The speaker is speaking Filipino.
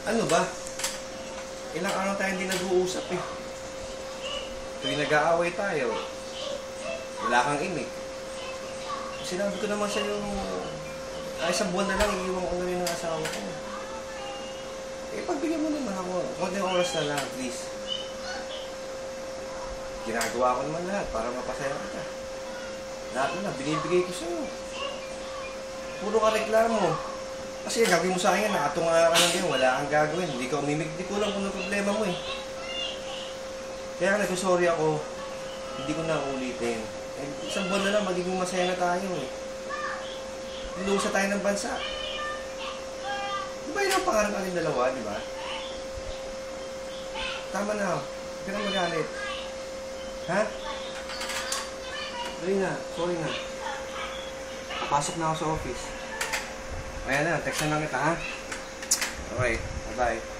Ano ba? Ilang araw tayo hindi nag-uusap eh. Tuwing nag-aaway tayo, wala kang imik. Sinabi ko naman sa'yo, isang buwan na lang, iiwan ko na rin ng asawa ko. Eh, pagbigyan mo naman ako. Konting oras na lang, please. Ginagawa ko naman lahat para mapasaya kita. Lahat na, binibigay ko sa'yo. Puro ka reklamo. Kasi gagawin mo sa akin, nakatunga ka lang din, wala kang gagawin. Hindi ka umimik, di ko lang kung ano problema mo eh. Kaya nag-sorry ako, hindi ko na ulitin. Eh, isang buwan na lang, magiging masaya na tayo eh. Lusa tayo ng bansa. Di ba yun ang pangarap natin dalawa, di ba? Tama na, hindi ka na magalit. Ha? Sorry na, sorry na. Papasok na ako sa office. Ayan na, text na lang kita, ha? Okay, bye-bye.